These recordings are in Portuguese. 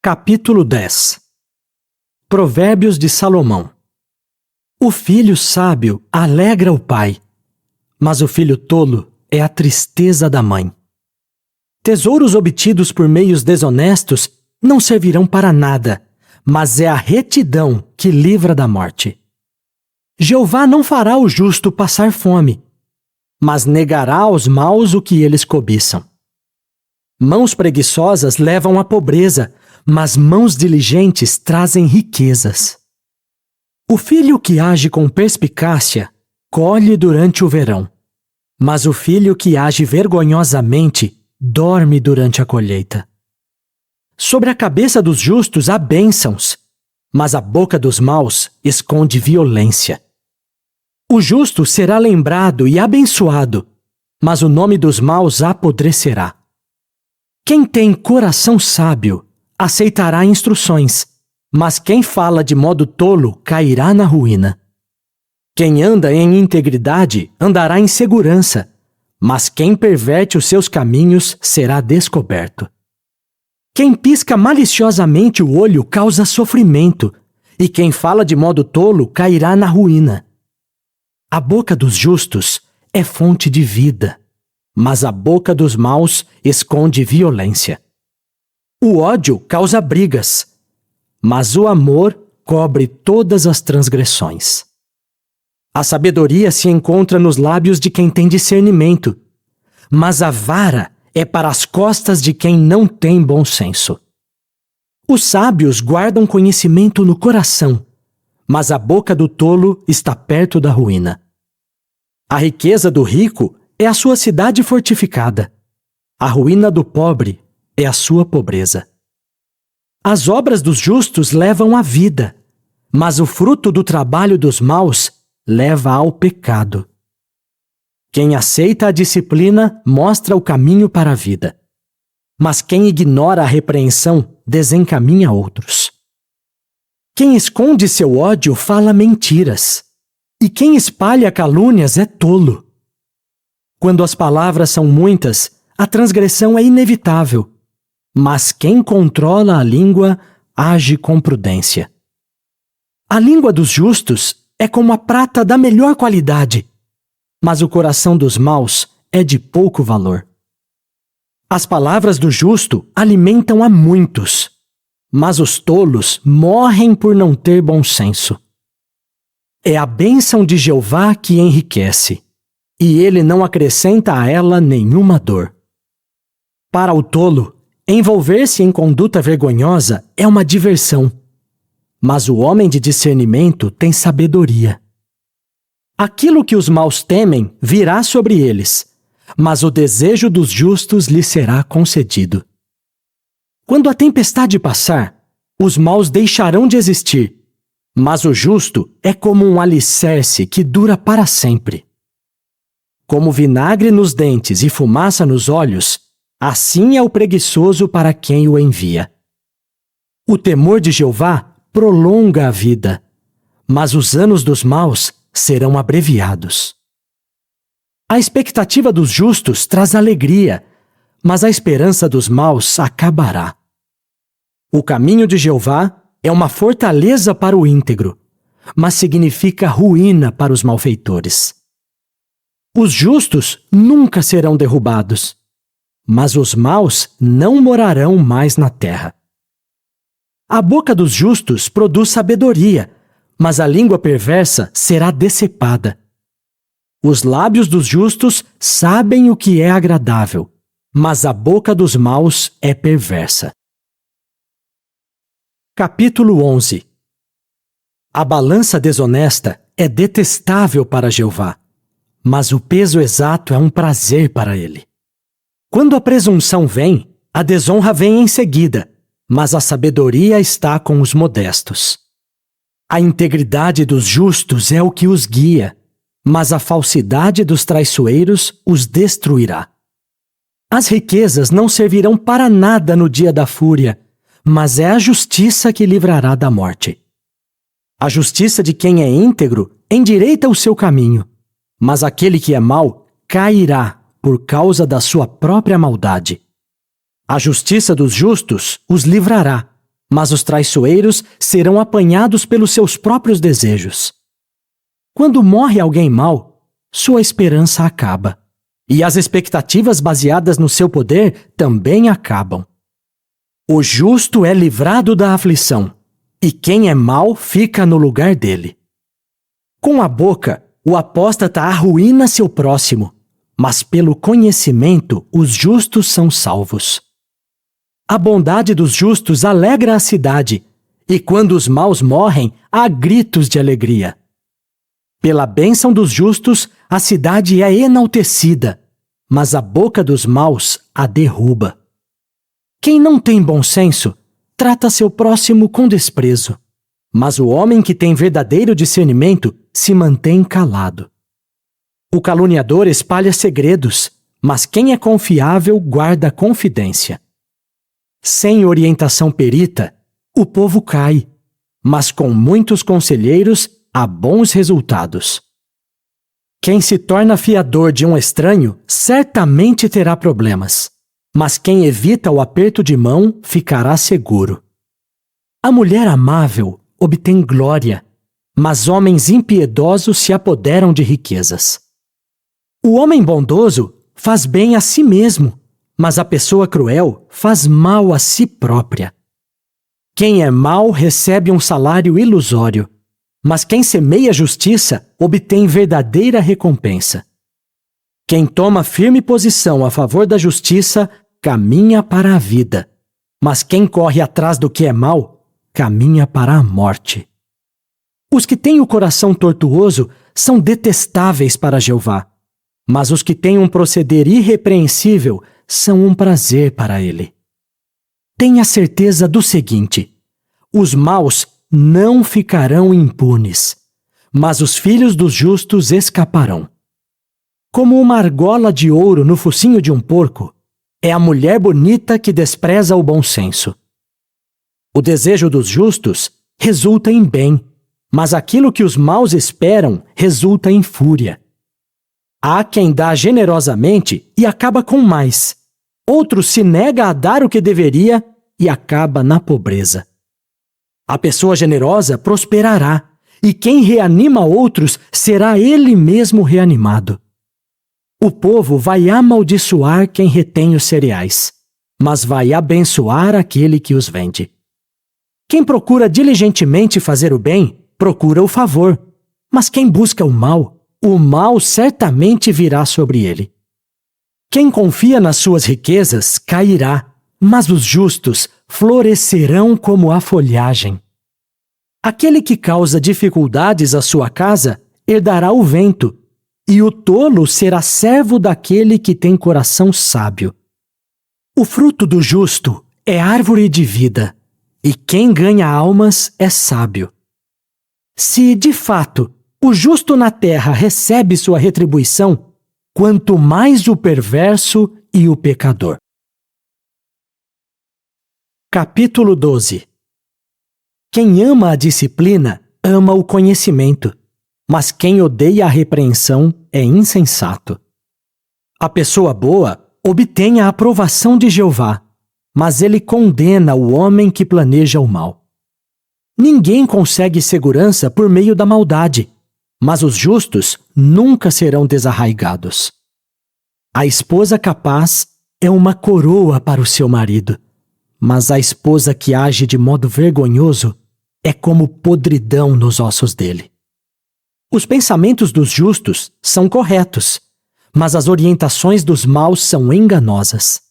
Capítulo 10. Provérbios de Salomão. O filho sábio alegra o pai, mas o filho tolo é a tristeza da mãe. Tesouros obtidos por meios desonestos não servirão para nada, mas é a retidão que livra da morte. Jeová não fará o justo passar fome, mas negará aos maus o que eles cobiçam. Mãos preguiçosas levam à pobreza, mas mãos diligentes trazem riquezas. O filho que age com perspicácia colhe durante o verão, mas o filho que age vergonhosamente dorme durante a colheita. Sobre a cabeça dos justos há bênçãos, mas a boca dos maus esconde violência. O justo será lembrado e abençoado, mas o nome dos maus apodrecerá. Quem tem coração sábio aceitará instruções, mas quem fala de modo tolo cairá na ruína. Quem anda em integridade andará em segurança, mas quem perverte os seus caminhos será descoberto. Quem pisca maliciosamente o olho causa sofrimento, e quem fala de modo tolo cairá na ruína. A boca dos justos é fonte de vida, mas a boca dos maus esconde violência. O ódio causa brigas, mas o amor cobre todas as transgressões. A sabedoria se encontra nos lábios de quem tem discernimento, mas a vara é para as costas de quem não tem bom senso. Os sábios guardam conhecimento no coração, mas a boca do tolo está perto da ruína. A riqueza do rico é a sua cidade fortificada. A ruína do pobre é a sua pobreza. As obras dos justos levam à vida, mas o fruto do trabalho dos maus leva ao pecado. Quem aceita a disciplina mostra o caminho para a vida, mas quem ignora a repreensão desencaminha outros. Quem esconde seu ódio fala mentiras, e quem espalha calúnias é tolo. Quando as palavras são muitas, a transgressão é inevitável, mas quem controla a língua age com prudência. A língua dos justos é como a prata da melhor qualidade, mas o coração dos maus é de pouco valor. As palavras do justo alimentam a muitos, mas os tolos morrem por não ter bom senso. É a bênção de Jeová que enriquece, e ele não acrescenta a ela nenhuma dor. Para o tolo, envolver-se em conduta vergonhosa é uma diversão, mas o homem de discernimento tem sabedoria. Aquilo que os maus temem virá sobre eles, mas o desejo dos justos lhes será concedido. Quando a tempestade passar, os maus deixarão de existir, mas o justo é como um alicerce que dura para sempre. Como vinagre nos dentes e fumaça nos olhos, assim é o preguiçoso para quem o envia. O temor de Jeová prolonga a vida, mas os anos dos maus serão abreviados. A expectativa dos justos traz alegria, mas a esperança dos maus acabará. O caminho de Jeová é uma fortaleza para o íntegro, mas significa ruína para os malfeitores. Os justos nunca serão derrubados, mas os maus não morarão mais na terra. A boca dos justos produz sabedoria, mas a língua perversa será decepada. Os lábios dos justos sabem o que é agradável, mas a boca dos maus é perversa. Capítulo 11. A balança desonesta é detestável para Jeová, mas o peso exato é um prazer para ele. Quando a presunção vem, a desonra vem em seguida, mas a sabedoria está com os modestos. A integridade dos justos é o que os guia, mas a falsidade dos traiçoeiros os destruirá. As riquezas não servirão para nada no dia da fúria, mas é a justiça que livrará da morte. A justiça de quem é íntegro endireita o seu caminho, mas aquele que é mau cairá por causa da sua própria maldade. A justiça dos justos os livrará, mas os traiçoeiros serão apanhados pelos seus próprios desejos. Quando morre alguém mau, sua esperança acaba, e as expectativas baseadas no seu poder também acabam. O justo é livrado da aflição, e quem é mau fica no lugar dele. Com a boca, o apóstata arruína seu próximo, mas pelo conhecimento os justos são salvos. A bondade dos justos alegra a cidade, e quando os maus morrem, há gritos de alegria. Pela bênção dos justos, a cidade é enaltecida, mas a boca dos maus a derruba. Quem não tem bom senso, trata seu próximo com desprezo, mas o homem que tem verdadeiro discernimento se mantém calado. O caluniador espalha segredos, mas quem é confiável guarda a confidência. Sem orientação perita, o povo cai, mas com muitos conselheiros há bons resultados. Quem se torna fiador de um estranho certamente terá problemas, mas quem evita o aperto de mão ficará seguro. A mulher amável obtém glória, mas homens impiedosos se apoderam de riquezas. O homem bondoso faz bem a si mesmo, mas a pessoa cruel faz mal a si própria. Quem é mau recebe um salário ilusório, mas quem semeia justiça obtém verdadeira recompensa. Quem toma firme posição a favor da justiça caminha para a vida, mas quem corre atrás do que é mau caminha para a morte. Os que têm o coração tortuoso são detestáveis para Jeová, mas os que têm um proceder irrepreensível são um prazer para ele. Tenha certeza do seguinte: os maus não ficarão impunes, mas os filhos dos justos escaparão. Como uma argola de ouro no focinho de um porco, é a mulher bonita que despreza o bom senso. O desejo dos justos resulta em bem, mas aquilo que os maus esperam resulta em fúria. Há quem dá generosamente e acaba com mais. Outro se nega a dar o que deveria e acaba na pobreza. A pessoa generosa prosperará, e quem reanima outros será ele mesmo reanimado. O povo vai amaldiçoar quem retém os cereais, mas vai abençoar aquele que os vende. Quem procura diligentemente fazer o bem, procura o favor, mas quem busca o mal certamente virá sobre ele. Quem confia nas suas riquezas cairá, mas os justos florescerão como a folhagem. Aquele que causa dificuldades à sua casa herdará o vento, e o tolo será servo daquele que tem coração sábio. O fruto do justo é árvore de vida, e quem ganha almas é sábio. Se, de fato, o justo na terra recebe sua retribuição, quanto mais o perverso e o pecador. Capítulo 12. Quem ama a disciplina, ama o conhecimento, mas quem odeia a repreensão é insensato. A pessoa boa obtém a aprovação de Jeová, mas ele condena o homem que planeja o mal. Ninguém consegue segurança por meio da maldade, mas os justos nunca serão desarraigados. A esposa capaz é uma coroa para o seu marido, mas a esposa que age de modo vergonhoso é como podridão nos ossos dele. Os pensamentos dos justos são corretos, mas as orientações dos maus são enganosas.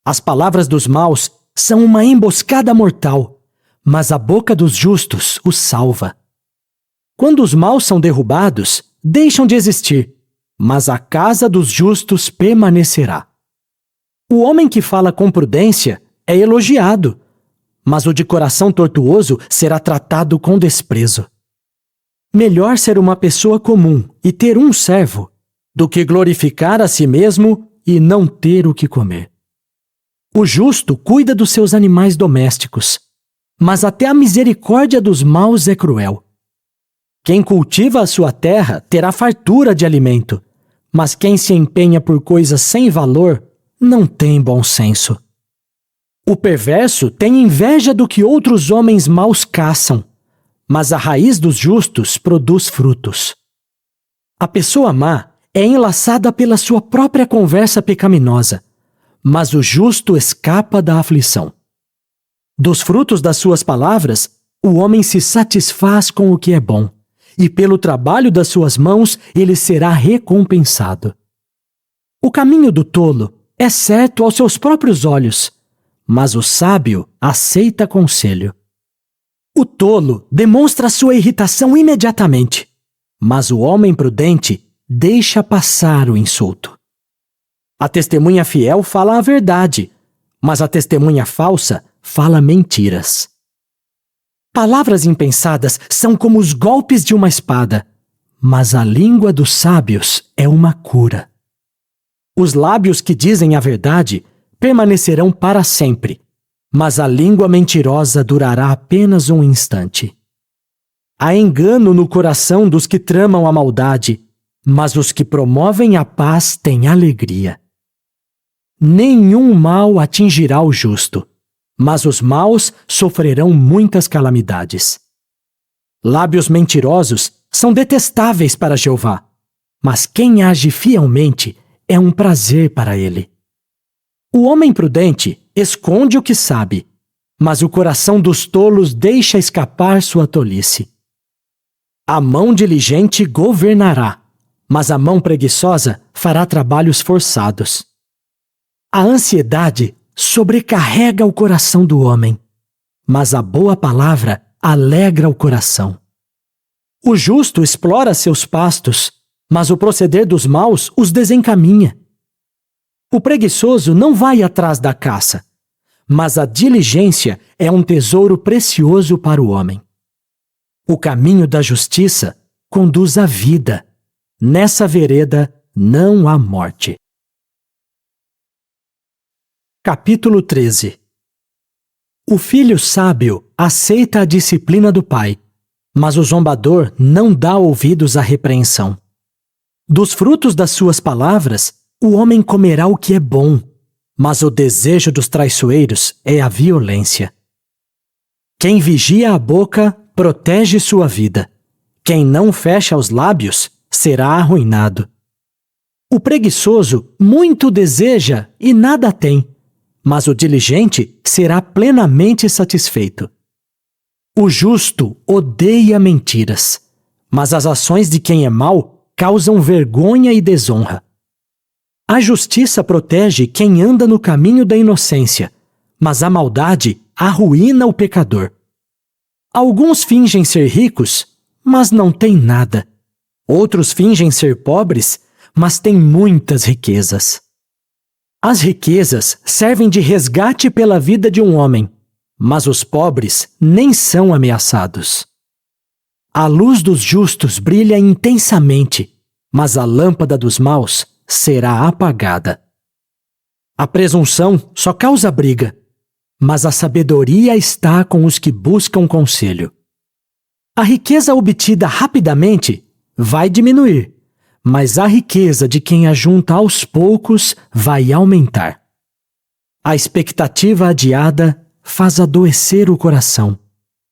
As palavras dos maus são uma emboscada mortal, mas a boca dos justos os salva. Quando os maus são derrubados, deixam de existir, mas a casa dos justos permanecerá. O homem que fala com prudência é elogiado, mas o de coração tortuoso será tratado com desprezo. Melhor ser uma pessoa comum e ter um servo, do que glorificar a si mesmo e não ter o que comer. O justo cuida dos seus animais domésticos, mas até a misericórdia dos maus é cruel. Quem cultiva a sua terra terá fartura de alimento, mas quem se empenha por coisas sem valor não tem bom senso. O perverso tem inveja do que outros homens maus caçam, mas a raiz dos justos produz frutos. A pessoa má é enlaçada pela sua própria conversa pecaminosa, mas o justo escapa da aflição. Dos frutos das suas palavras, o homem se satisfaz com o que é bom, e pelo trabalho das suas mãos ele será recompensado. O caminho do tolo é certo aos seus próprios olhos, mas o sábio aceita conselho. O tolo demonstra sua irritação imediatamente, mas o homem prudente deixa passar o insulto. A testemunha fiel fala a verdade, mas a testemunha falsa fala mentiras. Palavras impensadas são como os golpes de uma espada, mas a língua dos sábios é uma cura. Os lábios que dizem a verdade permanecerão para sempre, mas a língua mentirosa durará apenas um instante. Há engano no coração dos que tramam a maldade, mas os que promovem a paz têm alegria. Nenhum mal atingirá o justo, mas os maus sofrerão muitas calamidades. Lábios mentirosos são detestáveis para Jeová, mas quem age fielmente é um prazer para ele. O homem prudente esconde o que sabe, mas o coração dos tolos deixa escapar sua tolice. A mão diligente governará, mas a mão preguiçosa fará trabalhos forçados. A ansiedade sobrecarrega o coração do homem, mas a boa palavra alegra o coração. O justo explora seus pastos, mas o proceder dos maus os desencaminha. O preguiçoso não vai atrás da caça, mas a diligência é um tesouro precioso para o homem. O caminho da justiça conduz à vida. Nessa vereda não há morte. Capítulo 13. O filho sábio aceita a disciplina do pai, mas o zombador não dá ouvidos à repreensão. Dos frutos das suas palavras, o homem comerá o que é bom, mas o desejo dos traiçoeiros é a violência. Quem vigia a boca protege sua vida. Quem não fecha os lábios será arruinado. O preguiçoso muito deseja e nada tem, mas o diligente será plenamente satisfeito. O justo odeia mentiras, mas as ações de quem é mau causam vergonha e desonra. A justiça protege quem anda no caminho da inocência, mas a maldade arruína o pecador. Alguns fingem ser ricos, mas não têm nada. Outros fingem ser pobres, mas têm muitas riquezas. As riquezas servem de resgate pela vida de um homem, mas os pobres nem são ameaçados. A luz dos justos brilha intensamente, mas a lâmpada dos maus será apagada. A presunção só causa briga, mas a sabedoria está com os que buscam conselho. A riqueza obtida rapidamente vai diminuir, mas a riqueza de quem ajunta aos poucos vai aumentar. A expectativa adiada faz adoecer o coração,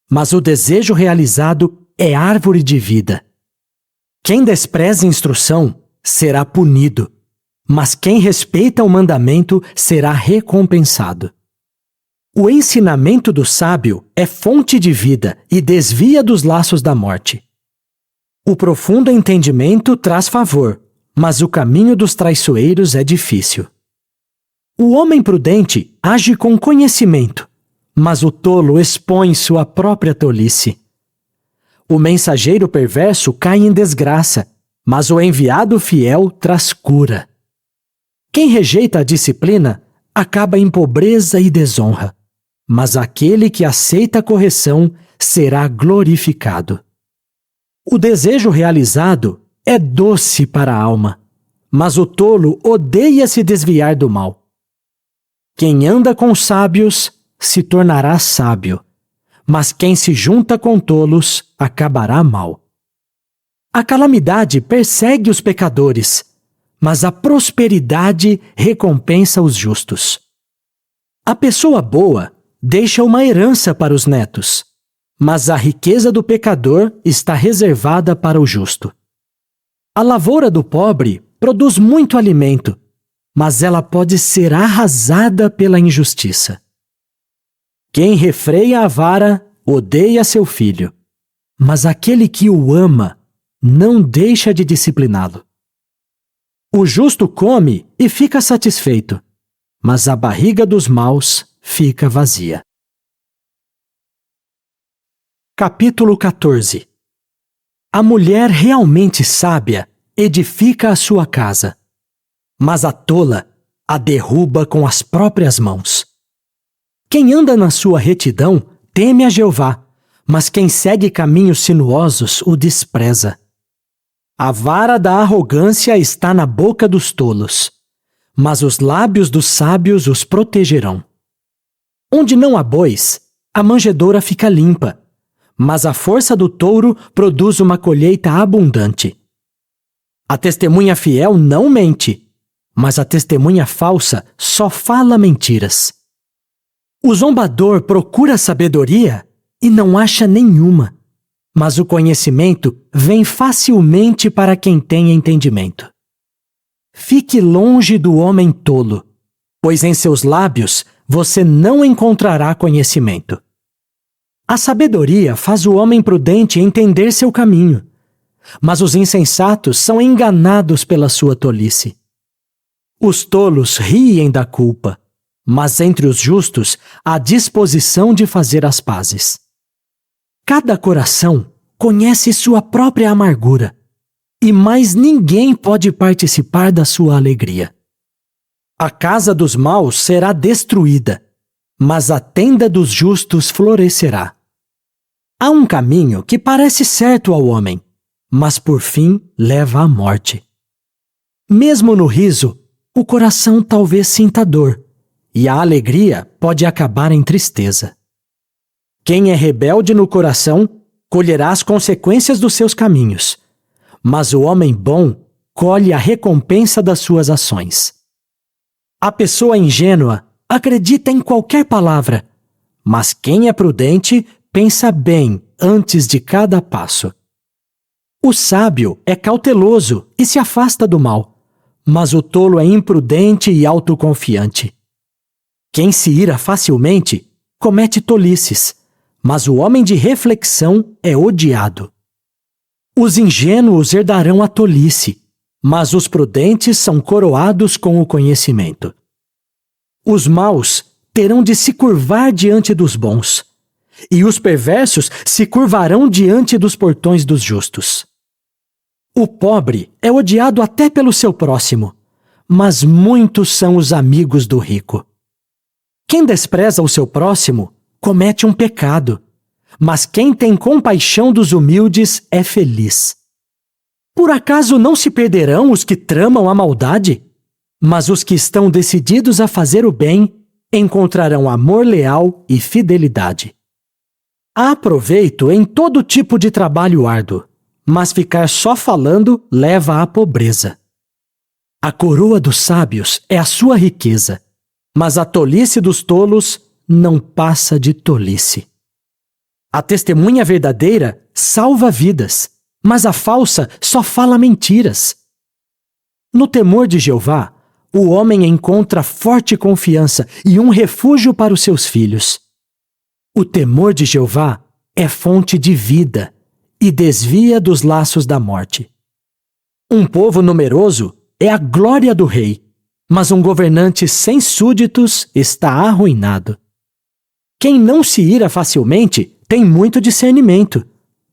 mas o desejo realizado é árvore de vida. Quem despreza instrução será punido, mas quem respeita o mandamento será recompensado. O ensinamento do sábio é fonte de vida e desvia dos laços da morte. O profundo entendimento traz favor, mas o caminho dos traiçoeiros é difícil. O homem prudente age com conhecimento, mas o tolo expõe sua própria tolice. O mensageiro perverso cai em desgraça, mas o enviado fiel traz cura. Quem rejeita a disciplina acaba em pobreza e desonra, mas aquele que aceita a correção será glorificado. O desejo realizado é doce para a alma, mas o tolo odeia se desviar do mal. Quem anda com sábios se tornará sábio, mas quem se junta com tolos acabará mal. A calamidade persegue os pecadores, mas a prosperidade recompensa os justos. A pessoa boa deixa uma herança para os netos, mas a riqueza do pecador está reservada para o justo. A lavoura do pobre produz muito alimento, mas ela pode ser arrasada pela injustiça. Quem refreia a vara odeia seu filho, mas aquele que o ama não deixa de discipliná-lo. O justo come e fica satisfeito, mas a barriga dos maus fica vazia. Capítulo 14. A mulher realmente sábia edifica a sua casa, mas a tola a derruba com as próprias mãos. Quem anda na sua retidão teme a Jeová, mas quem segue caminhos sinuosos o despreza. A vara da arrogância está na boca dos tolos, mas os lábios dos sábios os protegerão. Onde não há bois, a manjedoura fica limpa, mas a força do touro produz uma colheita abundante. A testemunha fiel não mente, mas a testemunha falsa só fala mentiras. O zombador procura sabedoria e não acha nenhuma, mas o conhecimento vem facilmente para quem tem entendimento. Fique longe do homem tolo, pois em seus lábios você não encontrará conhecimento. A sabedoria faz o homem prudente entender seu caminho, mas os insensatos são enganados pela sua tolice. Os tolos riem da culpa, mas entre os justos há disposição de fazer as pazes. Cada coração conhece sua própria amargura, e mais ninguém pode participar da sua alegria. A casa dos maus será destruída, mas a tenda dos justos florescerá. Há um caminho que parece certo ao homem, mas por fim leva à morte. Mesmo no riso, o coração talvez sinta dor, e a alegria pode acabar em tristeza. Quem é rebelde no coração colherá as consequências dos seus caminhos, mas o homem bom colhe a recompensa das suas ações. A pessoa ingênua acredita em qualquer palavra, mas quem é prudente pensa bem antes de cada passo. O sábio é cauteloso e se afasta do mal, mas o tolo é imprudente e autoconfiante. Quem se ira facilmente comete tolices, mas o homem de reflexão é odiado. Os ingênuos herdarão a tolice, mas os prudentes são coroados com o conhecimento. Os maus terão de se curvar diante dos bons, e os perversos se curvarão diante dos portões dos justos. O pobre é odiado até pelo seu próximo, mas muitos são os amigos do rico. Quem despreza o seu próximo comete um pecado, mas quem tem compaixão dos humildes é feliz. Por acaso não se perderão os que tramam a maldade? Mas os que estão decididos a fazer o bem encontrarão amor leal e fidelidade. Há proveito em todo tipo de trabalho árduo, mas ficar só falando leva à pobreza. A coroa dos sábios é a sua riqueza, mas a tolice dos tolos não passa de tolice. A testemunha verdadeira salva vidas, mas a falsa só fala mentiras. No temor de Jeová, o homem encontra forte confiança e um refúgio para os seus filhos. O temor de Jeová é fonte de vida e desvia dos laços da morte. Um povo numeroso é a glória do rei, mas um governante sem súditos está arruinado. Quem não se ira facilmente tem muito discernimento,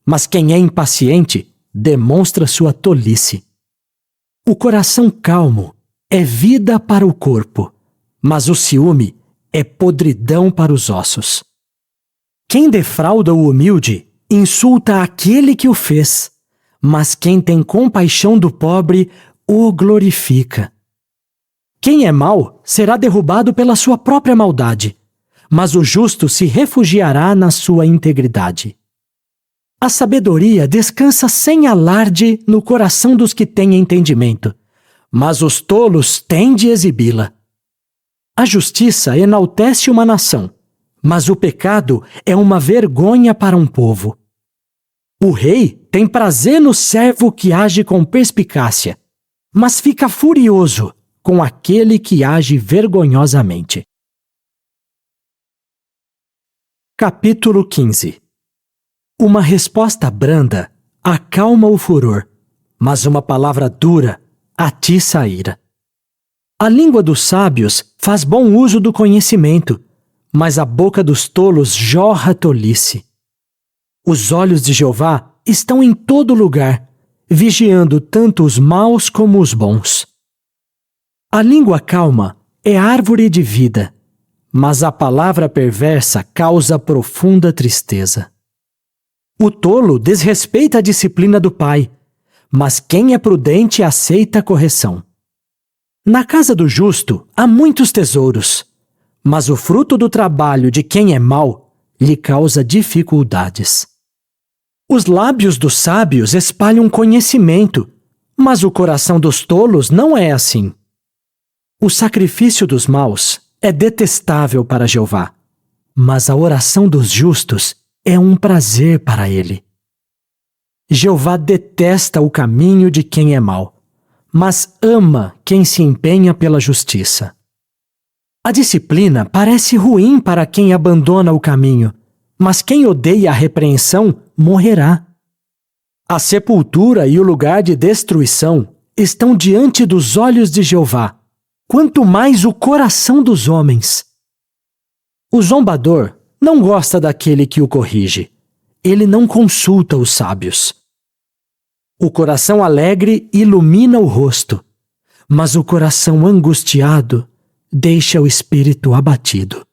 mas quem é impaciente demonstra sua tolice. O coração calmo é vida para o corpo, mas o ciúme é podridão para os ossos. Quem defrauda o humilde insulta aquele que o fez, mas quem tem compaixão do pobre o glorifica. Quem é mau será derrubado pela sua própria maldade, mas o justo se refugiará na sua integridade. A sabedoria descansa sem alarde no coração dos que têm entendimento, mas os tolos têm de exibi-la. A justiça enaltece uma nação, mas o pecado é uma vergonha para um povo. O rei tem prazer no servo que age com perspicácia, mas fica furioso com aquele que age vergonhosamente. Capítulo 15. Uma resposta branda acalma o furor, mas uma palavra dura atiça a ira. A língua dos sábios faz bom uso do conhecimento, mas a boca dos tolos jorra tolice. Os olhos de Jeová estão em todo lugar, vigiando tanto os maus como os bons. A língua calma é árvore de vida, mas a palavra perversa causa profunda tristeza. O tolo desrespeita a disciplina do pai, mas quem é prudente aceita a correção. Na casa do justo há muitos tesouros, mas o fruto do trabalho de quem é mau lhe causa dificuldades. Os lábios dos sábios espalham conhecimento, mas o coração dos tolos não é assim. O sacrifício dos maus é detestável para Jeová, mas a oração dos justos é um prazer para ele. Jeová detesta o caminho de quem é mau, mas ama quem se empenha pela justiça. A disciplina parece ruim para quem abandona o caminho, mas quem odeia a repreensão morrerá. A sepultura e o lugar de destruição estão diante dos olhos de Jeová, quanto mais o coração dos homens. O zombador não gosta daquele que o corrige. Ele não consulta os sábios. O coração alegre ilumina o rosto, mas o coração angustiado deixa o espírito abatido.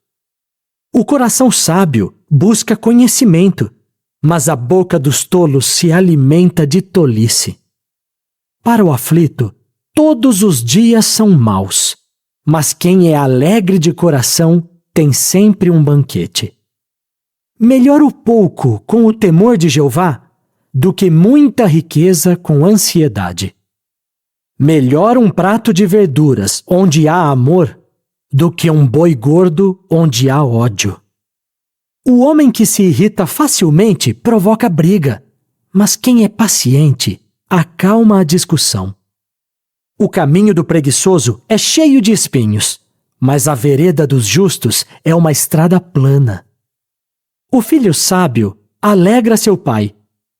O coração sábio busca conhecimento, mas a boca dos tolos se alimenta de tolice. Para o aflito, todos os dias são maus, mas quem é alegre de coração tem sempre um banquete. Melhor o pouco com o temor de Jeová do que muita riqueza com ansiedade. Melhor um prato de verduras onde há amor do que um boi gordo onde há ódio. O homem que se irrita facilmente provoca briga, mas quem é paciente acalma a discussão. O caminho do preguiçoso é cheio de espinhos, mas a vereda dos justos é uma estrada plana. O filho sábio alegra seu pai,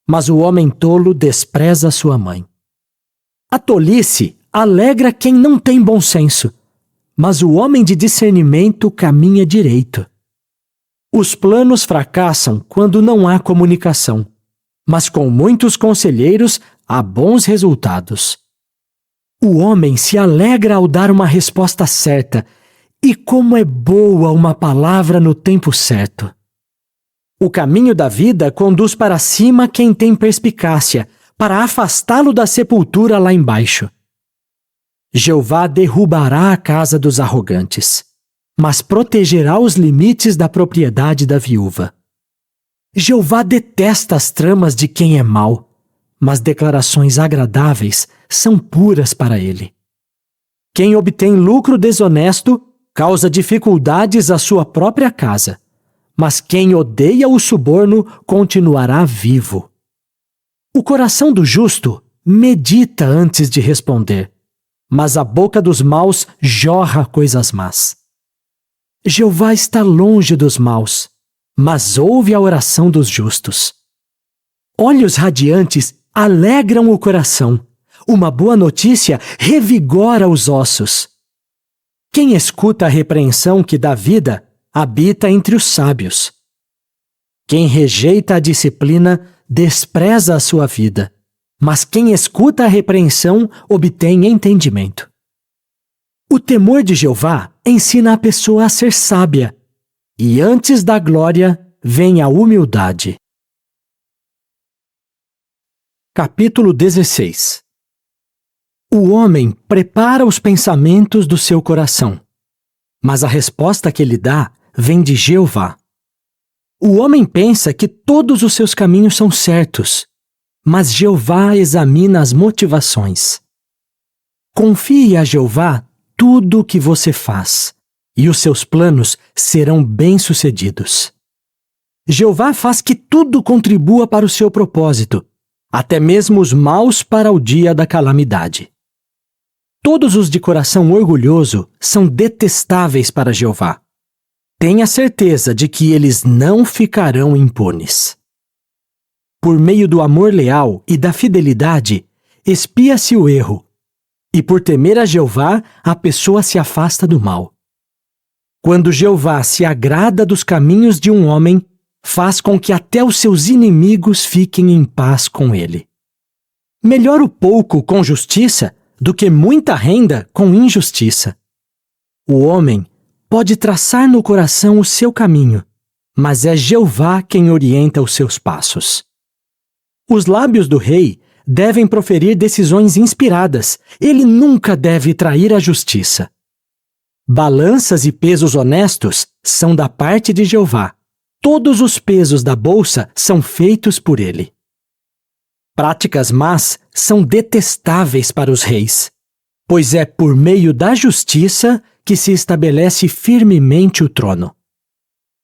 mas o homem tolo despreza sua mãe. A tolice alegra quem não tem bom senso, mas o homem de discernimento caminha direito. Os planos fracassam quando não há comunicação, mas com muitos conselheiros há bons resultados. O homem se alegra ao dar uma resposta certa, e como é boa uma palavra no tempo certo. O caminho da vida conduz para cima quem tem perspicácia, para afastá-lo da sepultura lá embaixo. Jeová derrubará a casa dos arrogantes, mas protegerá os limites da propriedade da viúva. Jeová detesta as tramas de quem é mau, mas declarações agradáveis são puras para ele. Quem obtém lucro desonesto causa dificuldades à sua própria casa, mas quem odeia o suborno continuará vivo. O coração do justo medita antes de responder, mas a boca dos maus jorra coisas más. Jeová está longe dos maus, mas ouve a oração dos justos. Olhos radiantes alegram o coração. Uma boa notícia revigora os ossos. Quem escuta a repreensão que dá vida, habita entre os sábios. Quem rejeita a disciplina, despreza a sua vida, mas quem escuta a repreensão, obtém entendimento. O temor de Jeová ensina a pessoa a ser sábia, e antes da glória vem a humildade. Capítulo 16. O homem prepara os pensamentos do seu coração, mas a resposta que ele dá vem de Jeová. O homem pensa que todos os seus caminhos são certos, mas Jeová examina as motivações. Confie a Jeová tudo o que você faz, e os seus planos serão bem-sucedidos. Jeová faz que tudo contribua para o seu propósito, até mesmo os maus para o dia da calamidade. Todos os de coração orgulhoso são detestáveis para Jeová. Tenha certeza de que eles não ficarão impunes. Por meio do amor leal e da fidelidade, expia-se o erro, e por temer a Jeová, a pessoa se afasta do mal. Quando Jeová se agrada dos caminhos de um homem, faz com que até os seus inimigos fiquem em paz com ele. Melhor o pouco com justiça do que muita renda com injustiça. O homem pode traçar no coração o seu caminho, mas é Jeová quem orienta os seus passos. Os lábios do rei devem proferir decisões inspiradas. Ele nunca deve trair a justiça. Balanças e pesos honestos são da parte de Jeová. Todos os pesos da bolsa são feitos por ele. Práticas más são detestáveis para os reis, pois é por meio da justiça que se estabelece firmemente o trono.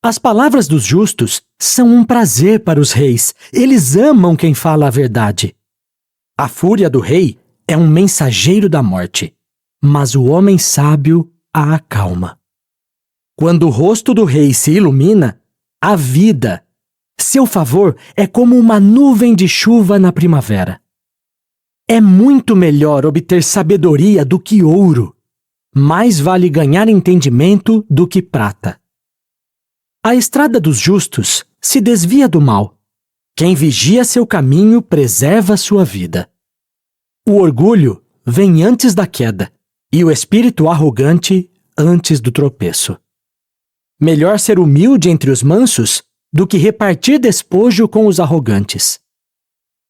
As palavras dos justos são um prazer para os reis. Eles amam quem fala a verdade. A fúria do rei é um mensageiro da morte, mas o homem sábio a acalma. Quando o rosto do rei se ilumina, a vida. Seu favor é como uma nuvem de chuva na primavera. É muito melhor obter sabedoria do que ouro. Mais vale ganhar entendimento do que prata. A estrada dos justos se desvia do mal. Quem vigia seu caminho preserva sua vida. O orgulho vem antes da queda, e o espírito arrogante antes do tropeço. Melhor ser humilde entre os mansos do que repartir despojo com os arrogantes.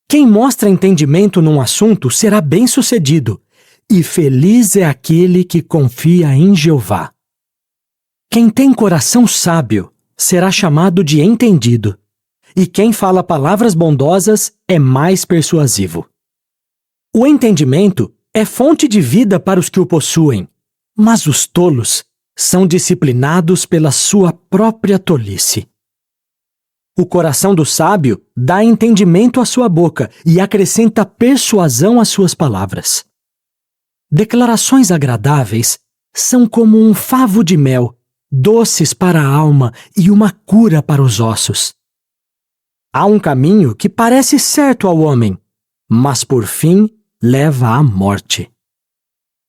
Quem mostra entendimento num assunto será bem-sucedido, e feliz é aquele que confia em Jeová. Quem tem coração sábio será chamado de entendido, e quem fala palavras bondosas é mais persuasivo. O entendimento é fonte de vida para os que o possuem, mas os tolos são disciplinados pela sua própria tolice. O coração do sábio dá entendimento à sua boca e acrescenta persuasão às suas palavras. Declarações agradáveis são como um favo de mel, doces para a alma e uma cura para os ossos. Há um caminho que parece certo ao homem, mas por fim leva à morte.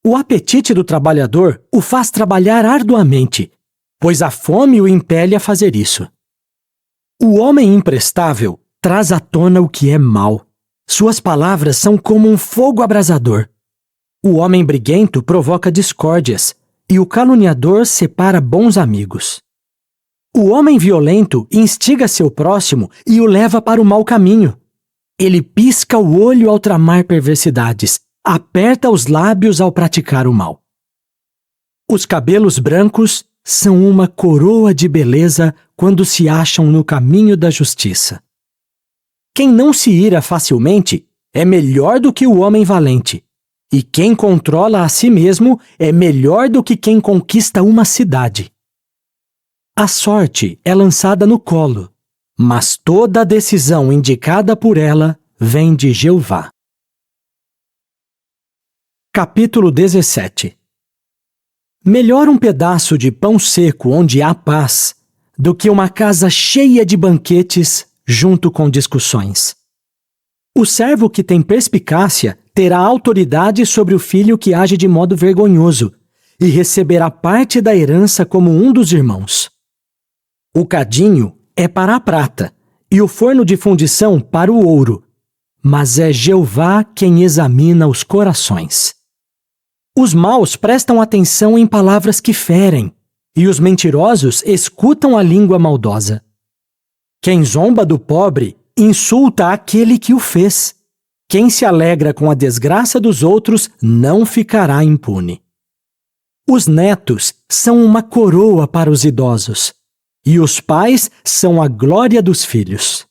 O apetite do trabalhador o faz trabalhar arduamente, pois a fome o impele a fazer isso. O homem imprestável traz à tona o que é mal. Suas palavras são como um fogo abrasador. O homem briguento provoca discórdias, e o caluniador separa bons amigos. O homem violento instiga seu próximo e o leva para o mau caminho. Ele pisca o olho ao tramar perversidades, aperta os lábios ao praticar o mal. Os cabelos brancos são uma coroa de beleza quando se acham no caminho da justiça. Quem não se ira facilmente é melhor do que o homem valente, e quem controla a si mesmo é melhor do que quem conquista uma cidade. A sorte é lançada no colo, mas toda a decisão indicada por ela vem de Jeová. Capítulo 17. Melhor um pedaço de pão seco onde há paz do que uma casa cheia de banquetes junto com discussões. O servo que tem perspicácia terá autoridade sobre o filho que age de modo vergonhoso e receberá parte da herança como um dos irmãos. O cadinho é para a prata e o forno de fundição para o ouro, mas é Jeová quem examina os corações. Os maus prestam atenção em palavras que ferem, e os mentirosos escutam a língua maldosa. Quem zomba do pobre insulta aquele que o fez. Quem se alegra com a desgraça dos outros não ficará impune. Os netos são uma coroa para os idosos, e os pais são a glória dos filhos.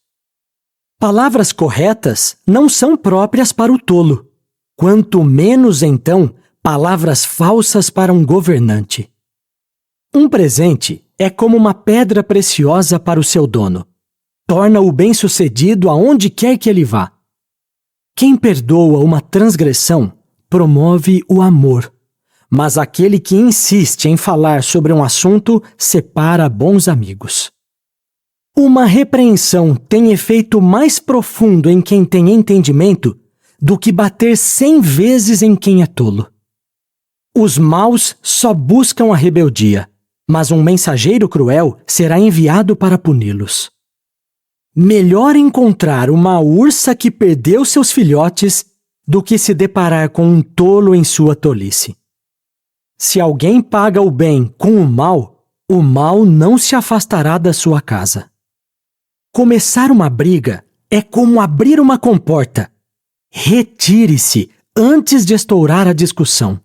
Palavras corretas não são próprias para o tolo, quanto menos, então, palavras falsas para um governante. Um presente é como uma pedra preciosa para o seu dono. Torna-o bem-sucedido aonde quer que ele vá. Quem perdoa uma transgressão promove o amor, mas aquele que insiste em falar sobre um assunto separa bons amigos. Uma repreensão tem efeito mais profundo em quem tem entendimento do que bater 100 vezes em quem é tolo. Os maus só buscam a rebeldia, mas um mensageiro cruel será enviado para puni-los. Melhor encontrar uma ursa que perdeu seus filhotes do que se deparar com um tolo em sua tolice. Se alguém paga o bem com o mal não se afastará da sua casa. Começar uma briga é como abrir uma comporta. Retire-se antes de estourar a discussão.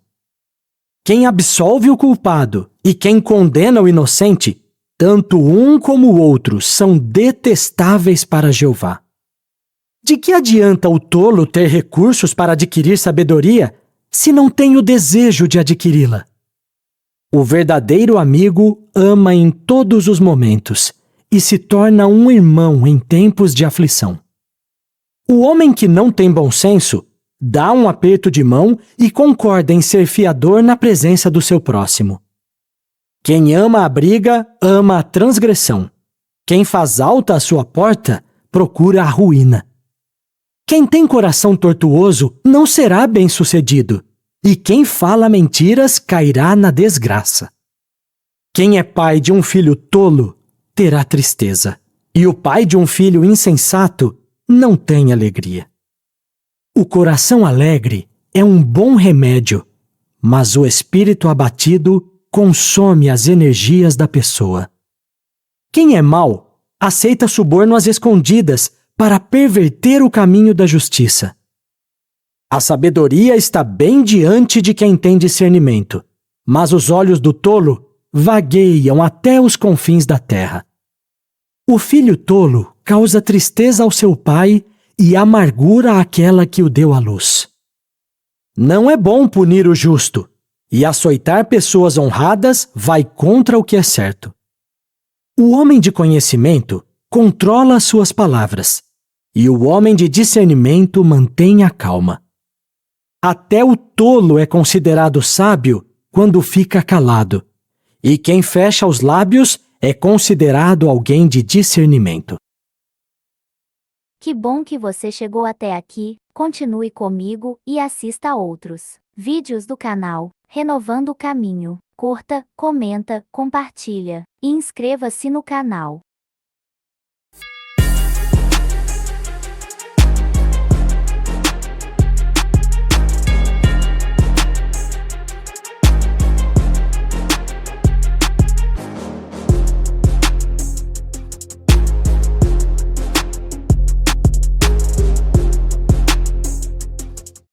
Quem absolve o culpado e quem condena o inocente, tanto um como o outro são detestáveis para Jeová. De que adianta o tolo ter recursos para adquirir sabedoria, se não tem o desejo de adquiri-la? O verdadeiro amigo ama em todos os momentos e se torna um irmão em tempos de aflição. O homem que não tem bom senso dá um aperto de mão e concorda em ser fiador na presença do seu próximo. Quem ama a briga, ama a transgressão. Quem faz alta a sua porta, procura a ruína. Quem tem coração tortuoso não será bem-sucedido, e quem fala mentiras cairá na desgraça. Quem é pai de um filho tolo terá tristeza, e o pai de um filho insensato não tem alegria. O coração alegre é um bom remédio, mas o espírito abatido consome as energias da pessoa. Quem é mau aceita suborno às escondidas para perverter o caminho da justiça. A sabedoria está bem diante de quem tem discernimento, mas os olhos do tolo vagueiam até os confins da terra. O filho tolo causa tristeza ao seu pai e amargura àquela que o deu à luz. Não é bom punir o justo, e açoitar pessoas honradas vai contra o que é certo. O homem de conhecimento controla as suas palavras, e o homem de discernimento mantém a calma. Até o tolo é considerado sábio quando fica calado, e quem fecha os lábios é considerado alguém de discernimento. Que bom que você chegou até aqui. Continue comigo e assista a outros vídeos do canal Renovando o Caminho. Curta, comenta, compartilha e inscreva-se no canal.